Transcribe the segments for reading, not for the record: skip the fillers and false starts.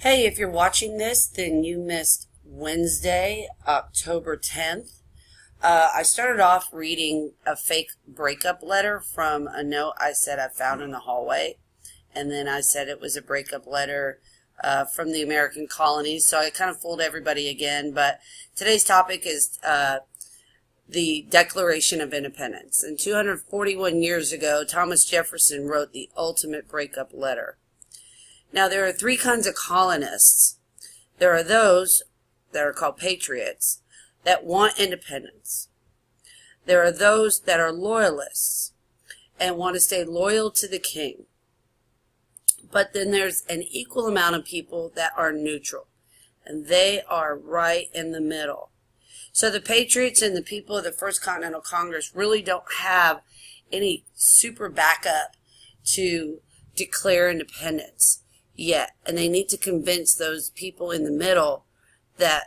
Hey, if you're watching this, then you missed Wednesday, October 10th. I started off reading a fake breakup letter from a note I said I found in the hallway. And then I said it was a breakup letter from the American colonies. So I kind of fooled everybody again. But today's topic is the Declaration of Independence. And 241 years ago, Thomas Jefferson wrote the ultimate breakup letter. Now, there are three kinds of colonists. There are those that are called patriots that want independence. There are those that are loyalists and want to stay loyal to the king. But then there's an equal amount of people that are neutral, and they are right in the middle. So the patriots and the people of the First Continental Congress really don't have any super backup to declare independence yet, and they need to convince those people in the middle that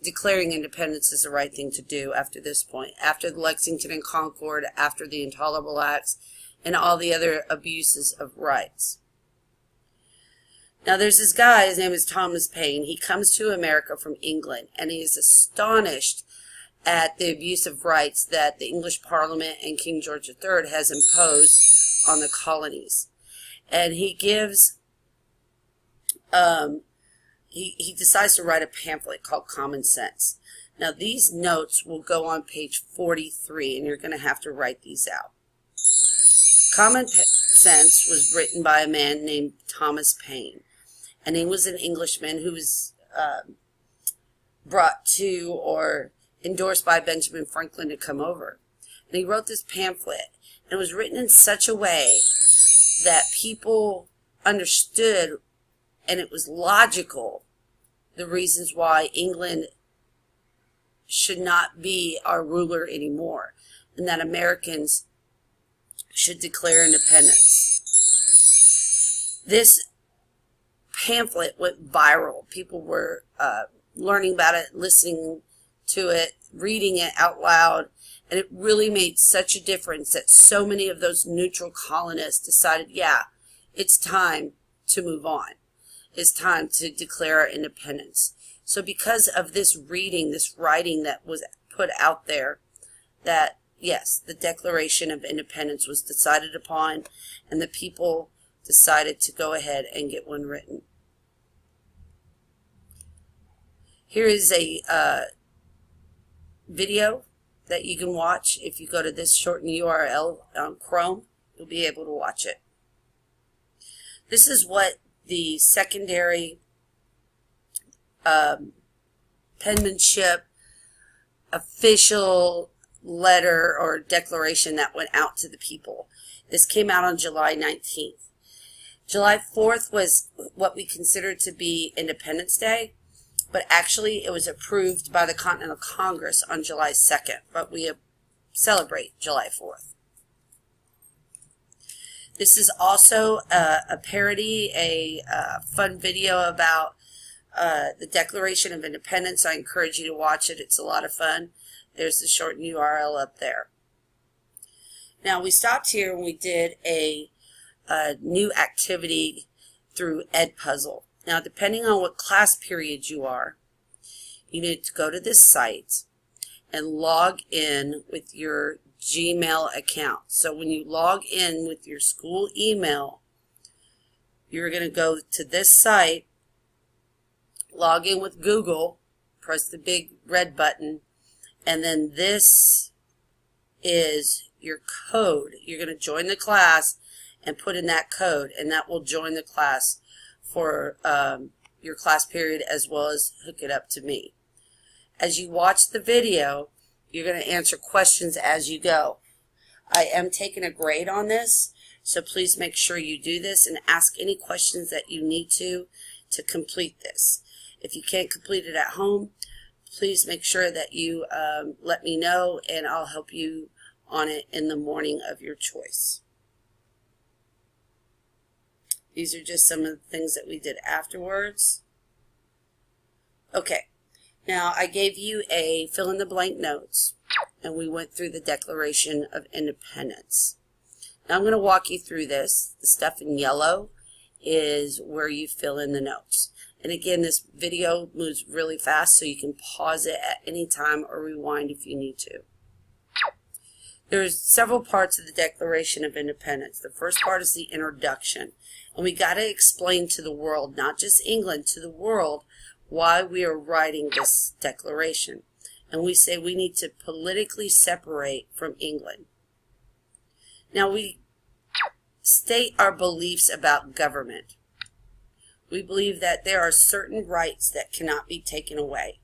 declaring independence is the right thing to do after this point, after the Lexington and Concord, after the Intolerable Acts, and all the other abuses of rights. Now there's this guy, his name is Thomas Paine. He comes to America from England, and he is astonished at the abuse of rights that the English Parliament and King George III has imposed on the colonies. And he gives he decides to write a pamphlet called Common Sense. Now these notes will go on page 43, and you're going to have to write these out. Common Sense was written by a man named Thomas Paine, and he was an Englishman who was brought to or endorsed by Benjamin Franklin to come over. And he wrote this pamphlet, and it was written in such a way that people understood, and it was logical, the reasons why England should not be our ruler anymore, and that Americans should declare independence. This pamphlet went viral. People were learning about it, listening to it, reading it out loud, and it really made such a difference that so many of those neutral colonists decided, yeah, it's time to move on. It's time to declare our independence. So because of this reading, this writing that was put out there, that yes, the Declaration of Independence was decided upon, and the people decided to go ahead and get one written. Here is a video that you can watch. If you go to this shortened URL on Chrome, you'll be able to watch it. This is what the secondary penmanship official letter or declaration that went out to the people. This came out on July 19th. July 4th was what we considered to be Independence Day, but actually it was approved by the Continental Congress on July 2nd, but we celebrate July 4th. This is also a parody, a fun video about the Declaration of Independence. I encourage you to watch it. It's a lot of fun. There's the shortened URL up there. Now, we stopped here and we did a new activity through Edpuzzle. Now, depending on what class period you are, you need to go to this site and log in with your Gmail account. So when you log in with your school email, you're going to go to this site, log in with Google, press the big red button, and then this is your code. You're going to join the class and put in that code, and that will join the class for your class period, as well as hook it up to me. As you watch the video, you're going to answer questions as you go. I am taking a grade on this, so please make sure you do this and ask any questions that you need to complete this. If you can't complete it at home, please make sure that you let me know, and I'll help you on it in the morning of your choice. These are just some of the things that we did afterwards. Okay. Now, I gave you a fill-in-the-blank notes, and we went through the Declaration of Independence. Now, I'm going to walk you through this. The stuff in yellow is where you fill in the notes. And again, this video moves really fast, so you can pause it at any time or rewind if you need to. There's several parts of the Declaration of Independence. The first part is the introduction. And we got to explain to the world, not just England, to the world, why we are writing this declaration. And we say we need to politically separate from England. Now we state our beliefs about government. We believe that there are certain rights that cannot be taken away.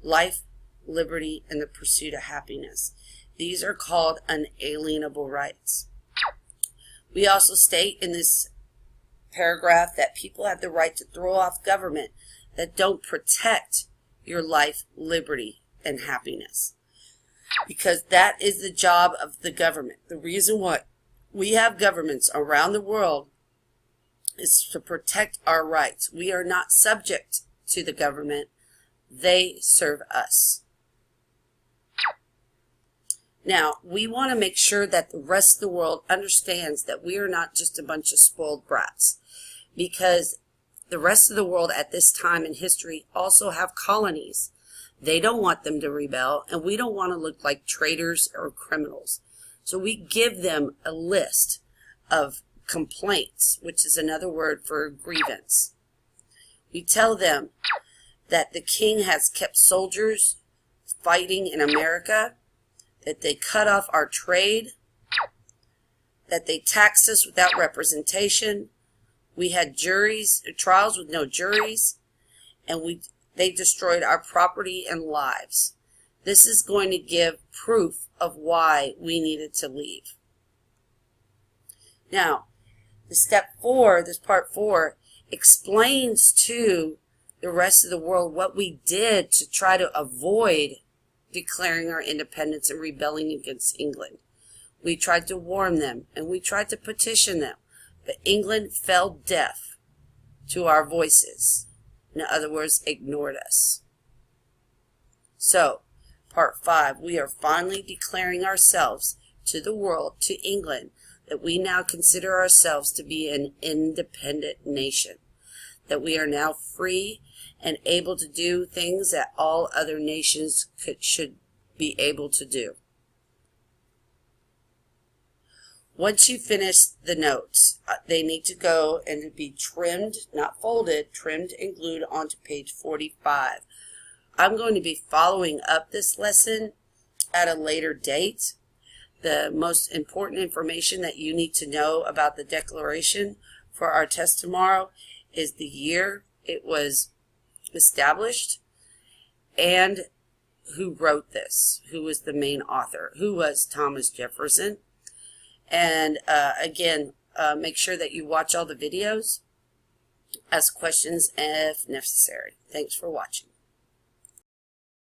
Life, liberty, and the pursuit of happiness. These are called unalienable rights. We also state in this paragraph that people have the right to throw off government that don't protect your life, liberty, and happiness. Because that is the job of the government. The reason why we have governments around the world is to protect our rights. We are not subject to the government. They serve us. Now, we want to make sure that the rest of the world understands that we are not just a bunch of spoiled brats, because the rest of the world at this time in history also have colonies. They don't want them to rebel, and we don't want to look like traitors or criminals. So we give them a list of complaints, which is another word for grievance. We tell them that the king has kept soldiers fighting in America, that they cut off our trade, that they taxed us without representation. We had trials with no juries, and they destroyed our property and lives. This is going to give proof of why we needed to leave. Now, step 4, this part 4, explains to the rest of the world what we did to try to avoid declaring our independence and rebelling against England. We tried to warn them, and we tried to petition them, but England fell deaf to our voices. In other words, ignored us. So, part 5, we are finally declaring ourselves to the world, to England, that we now consider ourselves to be an independent nation, that we are now free and able to do things that all other nations should be able to do. Once you finish the notes, they need to go and be trimmed, not folded, trimmed and glued onto page 45. I'm going to be following up this lesson at a later date. The most important information that you need to know about the Declaration for our test tomorrow is the year it was established and who wrote this, who was the main author, who was Thomas Jefferson. And again, make sure that you watch all the videos, ask questions if necessary. Thanks for watching.